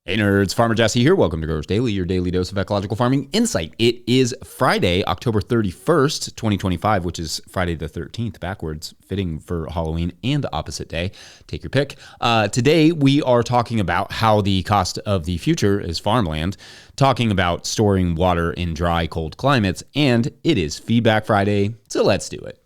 Hey nerds, Farmer Jesse here. Welcome to Growers Daily, your daily dose of ecological farming insight. It is Friday, October 31st, 2025, which is Friday the 13th, backwards, fitting for Halloween and the opposite day. Take your pick. Today, we are talking about how the cost of the future is farmland, talking about storing water in dry, cold climates, and it is Feedback Friday, so let's do it.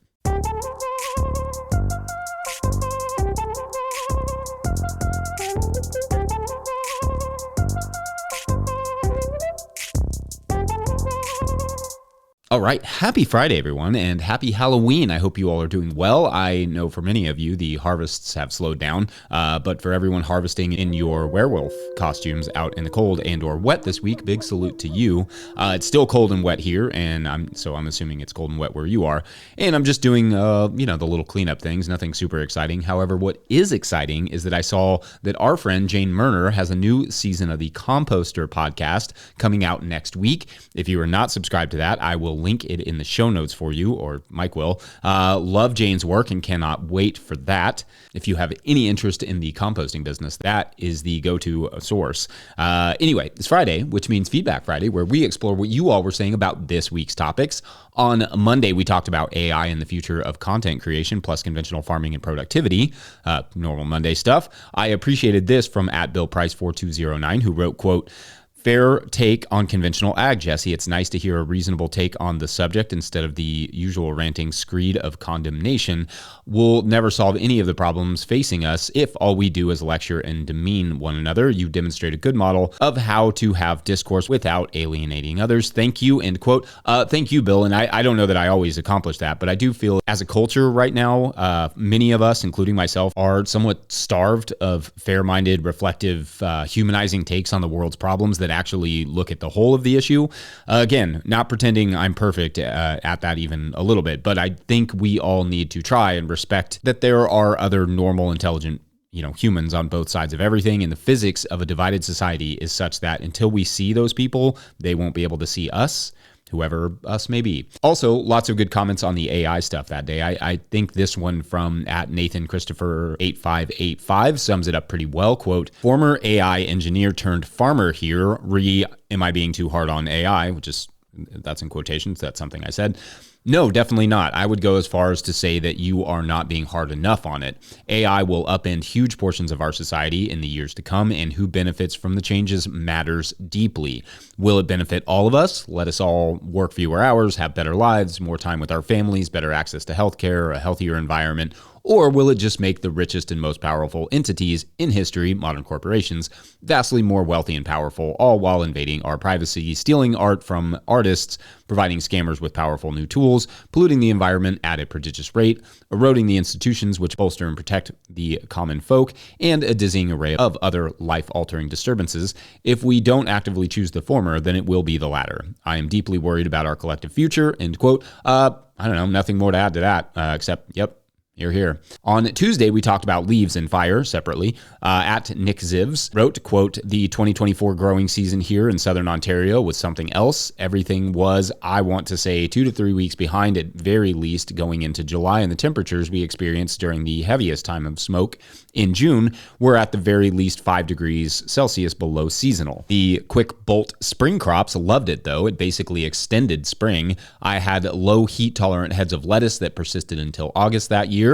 All right. Happy Friday, everyone, and happy Halloween. I hope you all are doing well. I know for many of you, the harvests have slowed down, but for everyone harvesting in your werewolf costumes out in the cold and or wet this week, big salute to you. It's still cold and wet here, and I'm assuming it's cold and wet where you are. And I'm just doing, the little cleanup things, nothing super exciting. However, what is exciting is that I saw that our friend Jane Murner has a new season of the Composter podcast coming out next week. If you are not subscribed to that, I will link it in the show notes for you, or Mike will. Love Jane's work and cannot wait for that. If you have any interest in the composting business, that is the go-to source. Anyway, it's Friday, which means Feedback Friday, where we explore what you all were saying about this week's topics. On Monday, we talked about AI and the future of content creation, plus conventional farming and productivity, normal Monday stuff. I appreciated this from @BillPrice4209, who wrote, quote, "Fair take on conventional ag, Jesse. It's nice to hear a reasonable take on the subject instead of the usual ranting screed of condemnation. We'll never solve any of the problems facing us if all we do is lecture and demean one another. You demonstrate a good model of how to have discourse without alienating others. Thank you," end quote. Thank you, Bill. And I don't know that I always accomplish that, but I do feel as a culture right now, many of us, including myself, are somewhat starved of fair-minded, reflective, humanizing takes on the world's problems that actually look at the whole of the issue. Again, not pretending I'm perfect at that even a little bit, but I think we all need to try and respect that there are other normal, intelligent, humans on both sides of everything. And the physics of a divided society is such that until we see those people, they won't be able to see us, whoever us may be. Also, lots of good comments on the AI stuff that day. I think this one from @NathanChristopher8585 sums it up pretty well. Quote, "Former AI engineer turned farmer here. Am I being too hard on AI?" That's in quotations. That's something I said. No, definitely not. I would go as far as to say that you are not being hard enough on it. AI will upend huge portions of our society in the years to come, and who benefits from the changes matters deeply. Will it benefit all of us? Let us all work fewer hours, have better lives, more time with our families, better access to healthcare, a healthier environment. Or will it just make the richest and most powerful entities in history, modern corporations, vastly more wealthy and powerful, all while invading our privacy, stealing art from artists, providing scammers with powerful new tools, polluting the environment at a prodigious rate, eroding the institutions which bolster and protect the common folk, and a dizzying array of other life-altering disturbances? If we don't actively choose the former, then it will be the latter. I am deeply worried about our collective future," end quote. I don't know, nothing more to add to that, except, yep. You're here. On Tuesday, we talked about leaves and fire separately. @NickZivs wrote, quote, "The 2024 growing season here in Southern Ontario was something else. Everything was, I want to say, 2 to 3 weeks behind at very least going into July, and the temperatures we experienced during the heaviest time of smoke in June were at the very least 5 degrees Celsius below seasonal. The quick bolt spring crops loved it, though. It basically extended spring. I had low heat tolerant heads of lettuce that persisted until August that year,"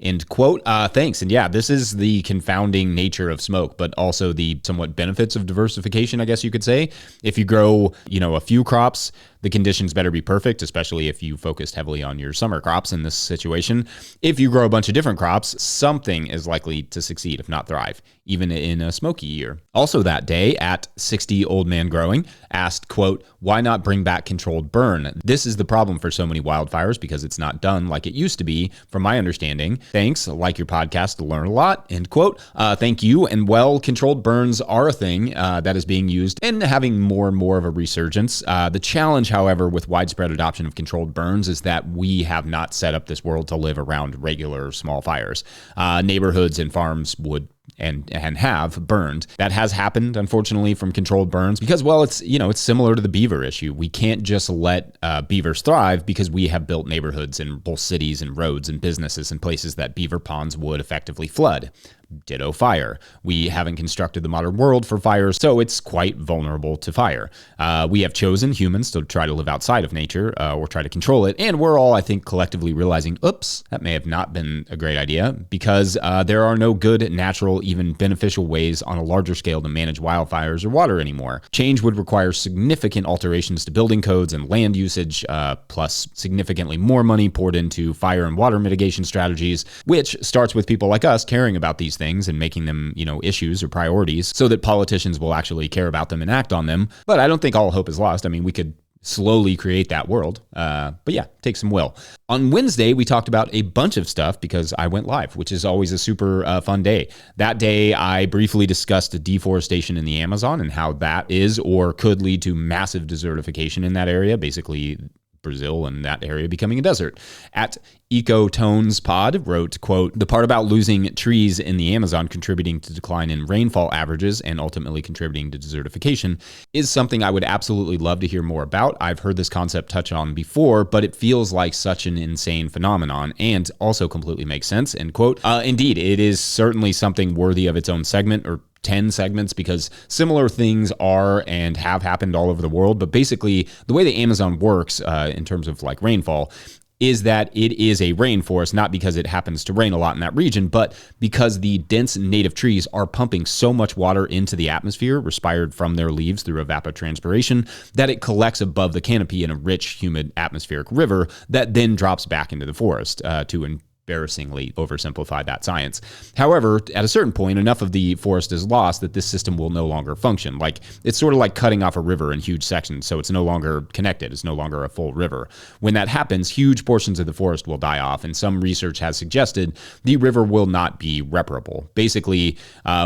end quote. Thanks. And yeah, this is the confounding nature of smoke, but also the somewhat benefits of diversification, I guess you could say. If you grow, a few crops, the conditions better be perfect, especially if you focused heavily on your summer crops in this situation. If you grow a bunch of different crops, something is likely to succeed, if not thrive, even in a smoky year. Also that day, @60oldmangrowing asked, quote, "Why not bring back controlled burn? This is the problem for so many wildfires because it's not done like it used to be, from my understanding. Thanks. Like your podcast to learn a lot," end quote. Thank you. And well, controlled burns are a thing that is being used and having more and more of a resurgence. The challenge, however, with widespread adoption of controlled burns is that we have not set up this world to live around regular small fires. Neighborhoods and farms would and have burned. That has happened, unfortunately, from controlled burns because, well, it's similar to the beaver issue. We can't just let beavers thrive because we have built neighborhoods and whole cities and roads and businesses and places that beaver ponds would effectively flood. Ditto fire. We haven't constructed the modern world for fire, so it's quite vulnerable to fire. We have chosen, humans, to try to live outside of nature or try to control it, and we're all, I think, collectively realizing, oops, that may have not been a great idea, because there are no good, natural, even beneficial ways on a larger scale to manage wildfires or water anymore. Change would require significant alterations to building codes and land usage, plus significantly more money poured into fire and water mitigation strategies, which starts with people like us caring about these things and making them, issues or priorities so that politicians will actually care about them and act on them. But I don't think all hope is lost. I mean, we could slowly create that world. But yeah, take some will. On Wednesday, we talked about a bunch of stuff because I went live, which is always a super fun day. That day, I briefly discussed deforestation in the Amazon and how that is or could lead to massive desertification in that area, basically Brazil and that area becoming a desert. At Ecotones Pod wrote, quote, "The part about losing trees in the Amazon contributing to decline in rainfall averages and ultimately contributing to desertification is something I would absolutely love to hear more about. I've heard this concept touched on before, but it feels like such an insane phenomenon and also completely makes sense," end quote. Indeed, it is certainly something worthy of its own segment or 10 segments because similar things are and have happened all over the world. But basically, the way the Amazon works in terms of like rainfall is that it is a rainforest, not because it happens to rain a lot in that region, but because the dense native trees are pumping so much water into the atmosphere, respired from their leaves through evapotranspiration, that it collects above the canopy in a rich, humid atmospheric river that then drops back into the forest to embarrassingly oversimplify that science. However, at a certain point, enough of the forest is lost that this system will no longer function. Like, it's sort of like cutting off a river in huge sections, so it's no longer connected. It's no longer a full river. When that happens, huge portions of the forest will die off, and some research has suggested the river will not be reparable. Basically,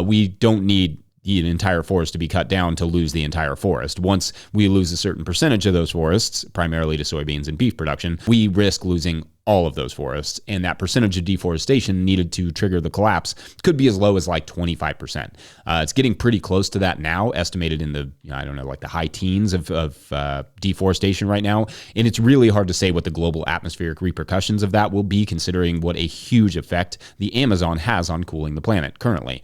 we don't need the entire forest to be cut down to lose the entire forest. Once we lose a certain percentage of those forests, primarily to soybeans and beef production, we risk losing all of those forests, and that percentage of deforestation needed to trigger the collapse could be as low as like 25%. It's getting pretty close to that now, estimated in the, like the high teens of deforestation right now. And it's really hard to say what the global atmospheric repercussions of that will be, considering what a huge effect the Amazon has on cooling the planet currently.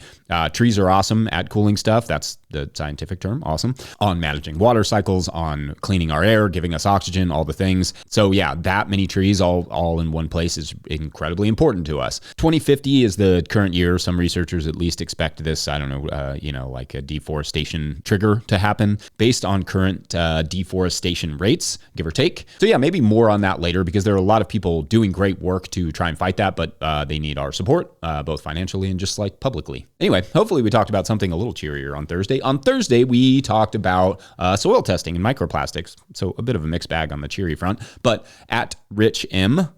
Trees are awesome at cooling stuff. That's the scientific term, awesome. On managing water cycles, on cleaning our air, giving us oxygen, all the things. So yeah, that many trees all in one place is incredibly important to us. 2050 is the current year. Some researchers at least expect this, like a deforestation trigger to happen based on current deforestation rates, give or take. So yeah, maybe more on that later because there are a lot of people doing great work to try and fight that, but they need our support, both financially and just like publicly. Anyway, hopefully we talked about something a little cheerier on Thursday. On Thursday, we talked about soil testing and microplastics. So a bit of a mixed bag on the cheery front, but at Rich M,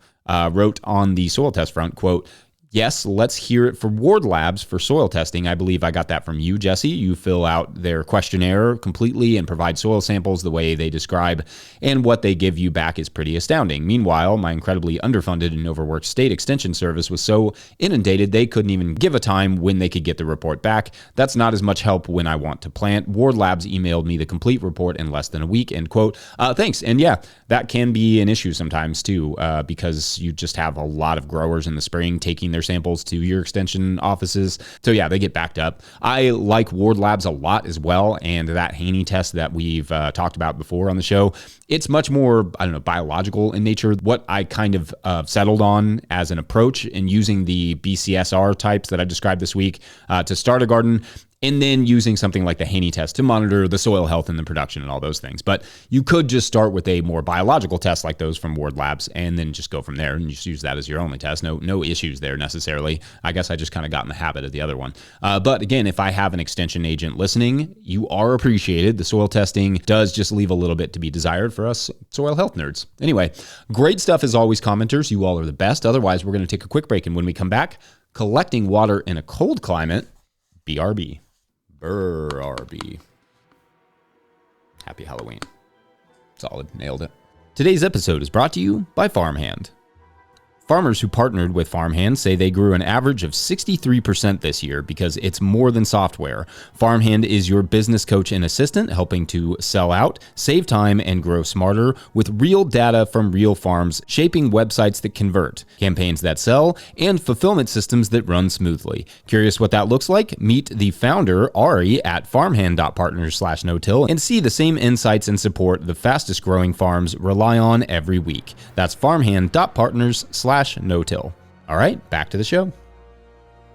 wrote on the soil test front, quote, "Yes, let's hear it for Ward Labs for soil testing. I believe I got that from you, Jesse. You fill out their questionnaire completely and provide soil samples the way they describe, and what they give you back is pretty astounding. Meanwhile, my incredibly underfunded and overworked state extension service was so inundated they couldn't even give a time when they could get the report back. That's not as much help when I want to plant. Ward Labs emailed me the complete report in less than a week," end quote. Thanks. And yeah, that can be an issue sometimes too, because you just have a lot of growers in the spring taking their samples to your extension offices. So yeah, they get backed up. I like Ward Labs a lot as well. And that Haney test that we've talked about before on the show, it's much more, biological in nature. What I kind of settled on as an approach in using the BCSR types that I described this week to start a garden, and then using something like the Haney test to monitor the soil health and the production and all those things. But you could just start with a more biological test like those from Ward Labs and then just go from there and just use that as your only test. No issues there necessarily. I guess I just kind of got in the habit of the other one. But again, if I have an extension agent listening, you are appreciated. The soil testing does just leave a little bit to be desired for us soil health nerds. Anyway, great stuff as always, commenters. You all are the best. Otherwise, we're going to take a quick break. And when we come back, collecting water in a cold climate, BRB. BRB. Happy Halloween. Solid. Nailed it. Today's episode is brought to you by Farmhand. Farmers who partnered with Farmhand say they grew an average of 63% this year because it's more than software. Farmhand is your business coach and assistant, helping to sell out, save time, and grow smarter with real data from real farms, shaping websites that convert, campaigns that sell, and fulfillment systems that run smoothly. Curious what that looks like? Meet the founder, Ari, at farmhand.partners/no-till and see the same insights and support the fastest growing farms rely on every week. That's farmhand.partners/no-till. All right, back to the show.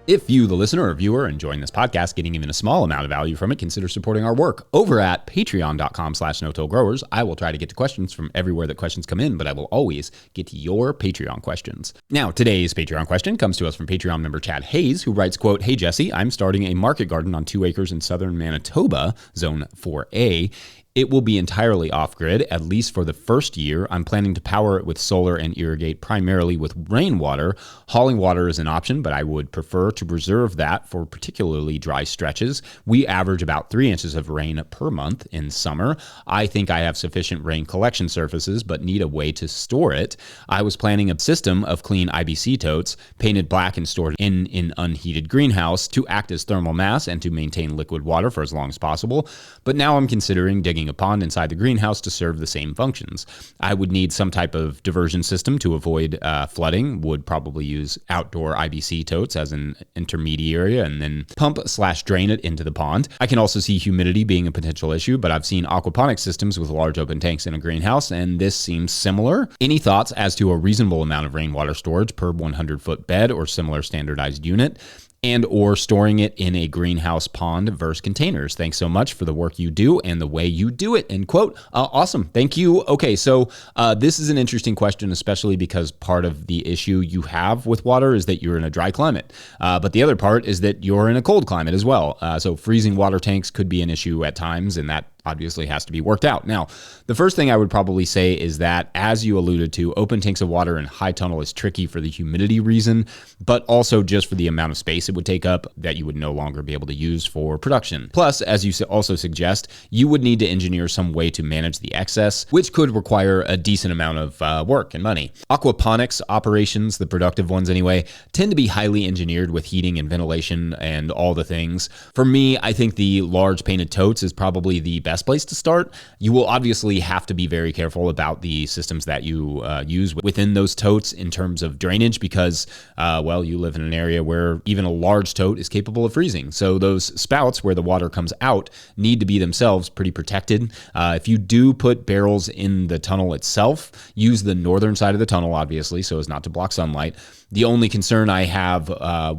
If you, the listener or viewer, enjoying this podcast, getting even a small amount of value from it, consider supporting our work over at patreon.com/no-till-growers. I will try to get to questions from everywhere that questions come in, but I will always get to your Patreon questions. Now, today's Patreon question comes to us from Patreon member Chad Hayes, who writes, quote, "Hey Jesse, I'm starting a market garden on 2 acres in southern Manitoba, zone 4A. It will be entirely off-grid, at least for the first year. I'm planning to power it with solar and irrigate primarily with rainwater. Hauling water is an option, but I would prefer to reserve that for particularly dry stretches. We average about 3 inches of rain per month in summer. I think I have sufficient rain collection surfaces, but need a way to store it. I was planning a system of clean IBC totes, painted black and stored in an unheated greenhouse to act as thermal mass and to maintain liquid water for as long as possible. But now I'm considering digging a pond inside the greenhouse to serve the same functions. I would need some type of diversion system to avoid flooding, would probably use outdoor IBC totes as an intermediary and then pump/drain it into the pond. I can also see humidity being a potential issue, but I've seen aquaponic systems with large open tanks in a greenhouse, and this seems similar. Any thoughts as to a reasonable amount of rainwater storage per 100-foot bed or similar standardized unit? And or storing it in a greenhouse pond versus containers. Thanks so much for the work you do and the way you do it," end quote. Awesome. Thank you. Okay, so this is an interesting question, especially because part of the issue you have with water is that you're in a dry climate. But the other part is that you're in a cold climate as well. So freezing water tanks could be an issue at times, and that obviously has to be worked out. Now, the first thing I would probably say is that, as you alluded to, open tanks of water in high tunnel is tricky for the humidity reason, but also just for the amount of space it would take up that you would no longer be able to use for production. Plus, as you also suggest, you would need to engineer some way to manage the excess, which could require a decent amount of work and money. Aquaponics operations, the productive ones anyway, tend to be highly engineered with heating and ventilation and all the things. For me, I think the large painted totes is probably the best place to start. You will obviously have to be very careful about the systems that you use within those totes in terms of drainage because, you live in an area where even a large tote is capable of freezing. So those spouts where the water comes out need to be themselves pretty protected. If you do put barrels in the tunnel itself, use the northern side of the tunnel, obviously, so as not to block sunlight. The only concern I have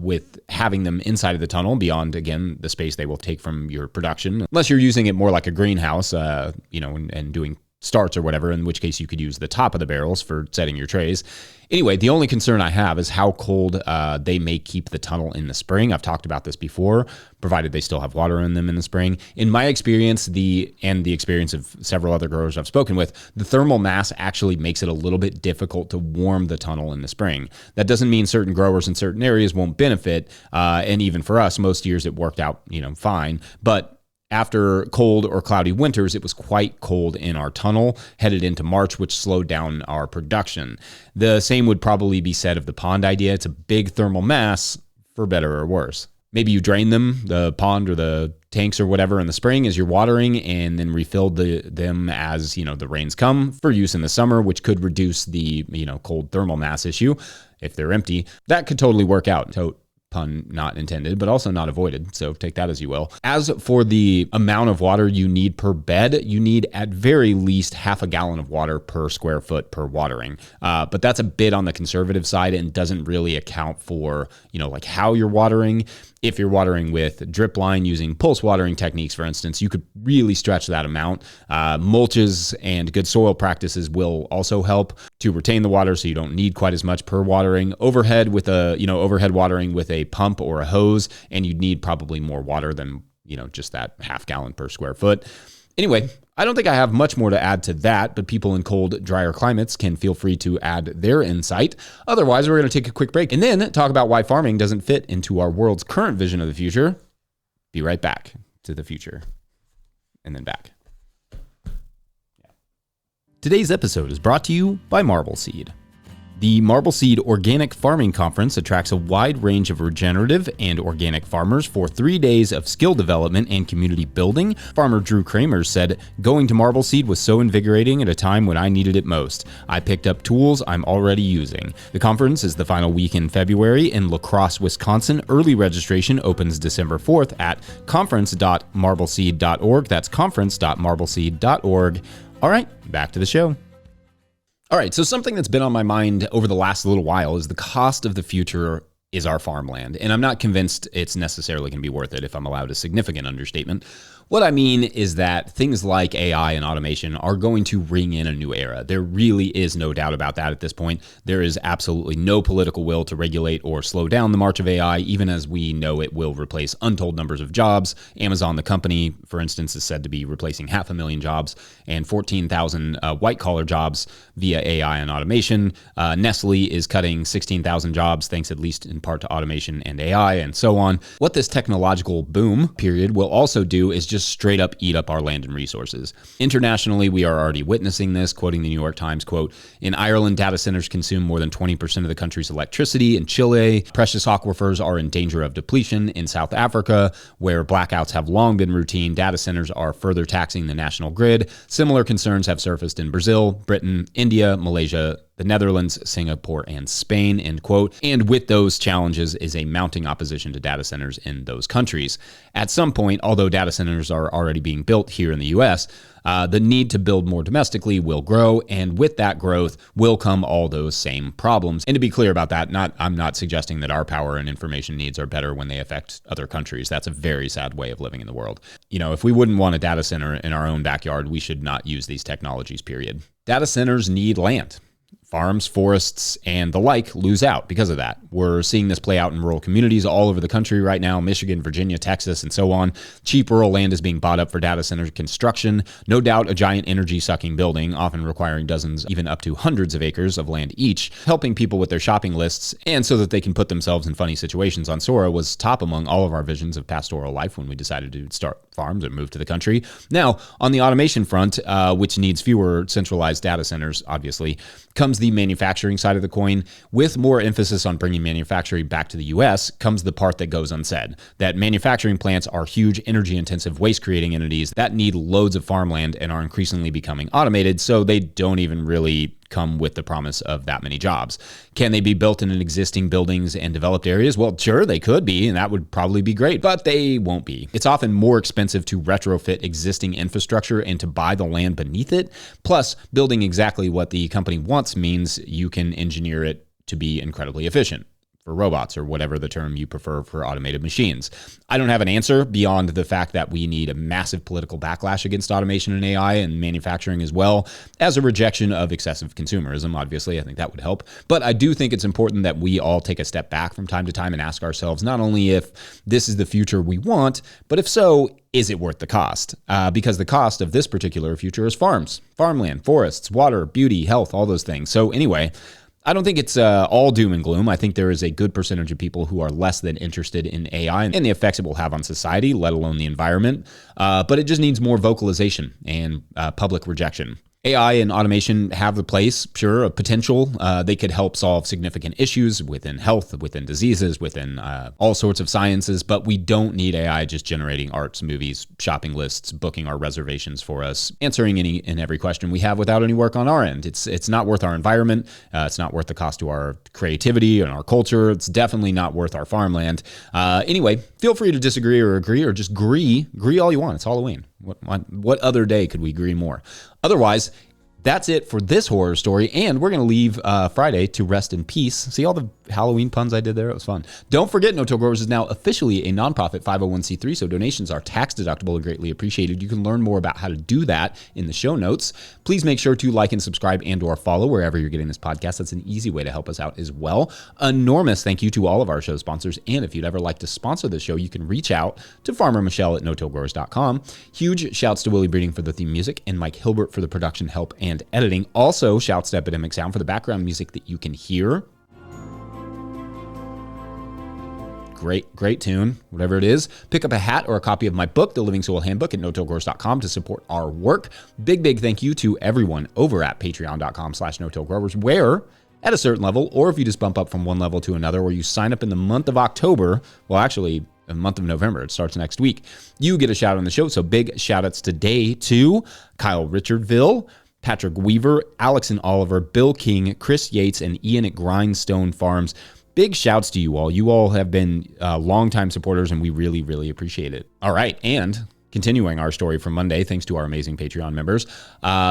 with having them inside of the tunnel, beyond, again, the space they will take from your production, unless you're using it more like a greenhouse, and doing starts or whatever, in which case you could use the top of the barrels for setting your trays. Anyway, the only concern I have is how cold they may keep the tunnel in the spring. I've talked about this before, provided they still have water in them in the spring. In my experience, the experience of several other growers I've spoken with, the thermal mass actually makes it a little bit difficult to warm the tunnel in the spring. That doesn't mean certain growers in certain areas won't benefit, and even for us, most years it worked out, fine. But after cold or cloudy winters, it was quite cold in our tunnel headed into March, which slowed down our production. The same would probably be said of the pond idea. It's a big thermal mass, for better or worse. Maybe you drain them, the pond or the tanks or whatever, in the spring as you're watering, and then refill them as the rains come for use in the summer, which could reduce the cold thermal mass issue if they're empty. That could totally work out. Pun not intended, but also not avoided. So take that as you will. As for the amount of water you need per bed, you need at very least half a gallon of water per square foot per watering. But that's a bit on the conservative side and doesn't really account for, like how you're watering. If you're watering with drip line using pulse watering techniques, for instance, you could really stretch that amount. Mulches and good soil practices will also help to retain the water so you don't need quite as much per watering. Overhead watering with a pump or a hose, and you'd need probably more water than, just that half gallon per square foot. Anyway, I don't think I have much more to add to that, but people in cold, drier climates can feel free to add their insight. Otherwise, we're going to take a quick break and then talk about why farming doesn't fit into our world's current vision of the future. Be right back to the future and then back. Today's episode is brought to you by Marble Seed. The Marble Seed Organic Farming Conference attracts a wide range of regenerative and organic farmers for 3 days of skill development and community building. Farmer Drew Kramer said, "Going to Marble Seed was so invigorating at a time when I needed it most. I picked up tools I'm already using." The conference is the final week in February in La Crosse, Wisconsin. Early registration opens December 4th at conference.marbleseed.org. That's conference.marbleseed.org. All right, back to the show. All right, so something that's been on my mind over the last little while is the cost of the future is our farmland. And I'm not convinced it's necessarily going to be worth it, if I'm allowed a significant understatement. What I mean is that things like AI and automation are going to ring in a new era. There really is no doubt about that at this point. There is absolutely no political will to regulate or slow down the march of AI, even as we know it will replace untold numbers of jobs. Amazon, the company, for instance, is said to be replacing 500,000 jobs and 14,000 white-collar jobs via AI and automation. Nestle is cutting 16,000 jobs, thanks at least in part to automation and AI, and so on. What this technological boom period will also do is just straight up eat up our land and resources. Internationally, we are already witnessing this. Quoting the New York Times, quote, "In Ireland, data centers consume more than 20% of the country's electricity. In Chile, precious aquifers are in danger of depletion. In South Africa, where blackouts have long been routine, data centers are further taxing the national grid. Similar concerns have surfaced in Brazil, Britain, India, Malaysia, the Netherlands, Singapore, and Spain," end quote. And with those challenges is a mounting opposition to data centers in those countries. At some point, although data centers are already being built here in the US, the need to build more domestically will grow, and with that growth will come all those same problems. And to be clear about that, I'm not suggesting that our power and information needs are better when they affect other countries. That's a very sad way of living in the world. You know, if we wouldn't want a data center in our own backyard, we should not use these technologies, period. Data centers need land. Farms, forests, and the like lose out because of that. We're seeing this play out in rural communities all over the country right now, Michigan, Virginia, Texas, and so on. Cheap rural land is being bought up for data center construction. No doubt a giant energy-sucking building, often requiring dozens, even up to hundreds of acres of land each, helping people with their shopping lists, and so that they can put themselves in funny situations on Sora was top among all of our visions of pastoral life when we decided to start farms and move to the country. Now, on the automation front, which needs fewer centralized data centers, obviously, comes the manufacturing side of the coin. With more emphasis on bringing manufacturing back to the US comes the part that goes unsaid, that manufacturing plants are huge energy-intensive waste-creating entities that need loads of farmland and are increasingly becoming automated, so they don't even really come with the promise of that many jobs. Can they be built in existing buildings and developed areas? Well, sure, they could be, and that would probably be great, but they won't be. It's often more expensive to retrofit existing infrastructure and to buy the land beneath it. Plus, building exactly what the company wants means you can engineer it to be incredibly efficient. For robots, or whatever the term you prefer for automated machines. I don't have an answer beyond the fact that we need a massive political backlash against automation and AI and manufacturing, as well as a rejection of excessive consumerism. Obviously, I think that would help. But I do think it's important that we all take a step back from time to time and ask ourselves not only if this is the future we want, but if so, is it worth the cost? Because the cost of this particular future is farms, farmland, forests, water, beauty, health, all those things. So anyway, I don't think it's all doom and gloom. I think there is a good percentage of people who are less than interested in AI and the effects it will have on society, let alone the environment. But it just needs more vocalization and public rejection. AI and automation have a place, sure, a potential. They could help solve significant issues within health, within diseases, within all sorts of sciences, but we don't need AI just generating arts, movies, shopping lists, booking our reservations for us, answering any and every question we have without any work on our end. It's not worth our environment. It's not worth the cost to our creativity and our culture. It's definitely not worth our farmland. Anyway, feel free to disagree or agree, or just agree all you want. It's Halloween. What other day could we agree more? Otherwise, that's it for this horror story, and we're going to leave Friday to rest in peace. See all the Halloween puns I did there? It was fun. Don't forget, No Till Growers is now officially a nonprofit 501c3, so donations are tax deductible and greatly appreciated. You can learn more about how to do that in the show notes. Please make sure to like and subscribe and or follow wherever you're getting this podcast. That's an easy way to help us out as well. Enormous thank you to all of our show sponsors, and if you'd ever like to sponsor the show, you can reach out to Farmer Michelle at notillgrowers.com. Huge shouts to Willie Breeding for the theme music and Mike Hilbert for the production help and editing. Also, shouts to Epidemic Sound for the background music that you can hear. Great tune, whatever it is. Pick up a hat or a copy of my book, The Living Soil Handbook, at notillgrowers.com to support our work. Big thank you to everyone over at patreon.com/notillgrowers, where, at a certain level, or if you just bump up from one level to another, or you sign up in the month of October, well, actually, the month of November, it starts next week, you get a shout out on the show. So big shout outs today to Kyle Richardville, Patrick Weaver, Alex and Oliver, Bill King, Chris Yates, and Ian at Grindstone Farms. Big shouts to you all. You all have been longtime supporters, and we really, really appreciate it. All right, and continuing our story from Monday, thanks to our amazing Patreon members,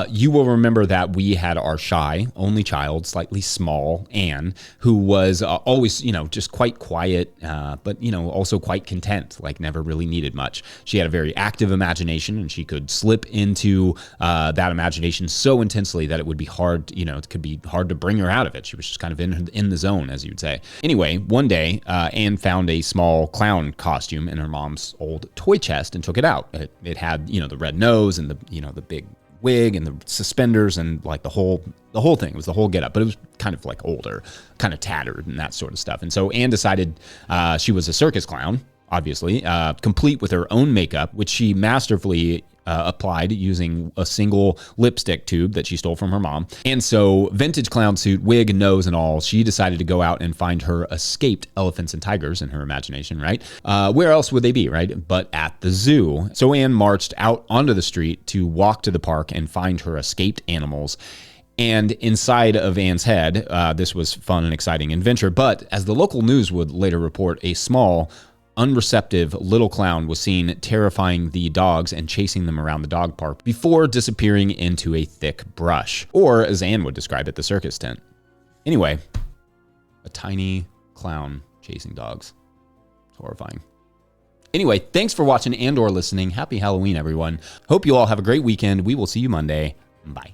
you will remember that we had our shy, only child, slightly small, Anne, who was always, just quite quiet, but, also quite content, like never really needed much. She had a very active imagination, and she could slip into that imagination so intensely that it would be hard, it could be hard to bring her out of it. She was just kind of in the zone, as you would say. Anyway, one day, Anne found a small clown costume in her mom's old toy chest and took it out. It had, the red nose and the big wig and the suspenders and like the whole thing. It was the whole getup, but it was kind of like older, kind of tattered and that sort of stuff. And so Anne decided she was a circus clown, obviously, complete with her own makeup, which she masterfully applied using a single lipstick tube that she stole from her mom. And so vintage clown suit, wig, nose, and all, she decided to go out and find her escaped elephants and tigers in her imagination, right? Where else would they be, right? But at the zoo. So Anne marched out onto the street to walk to the park and find her escaped animals. And inside of Anne's head, this was fun and exciting adventure. But as the local news would later report, a small, unreceptive little clown was seen terrifying the dogs and chasing them around the dog park before disappearing into a thick brush, or as Anne would describe it, the circus tent. Anyway, a tiny clown chasing dogs. It's horrifying. Anyway, thanks for watching and or listening. Happy Halloween, everyone. Hope you all have a great weekend. We will see you Monday. Bye.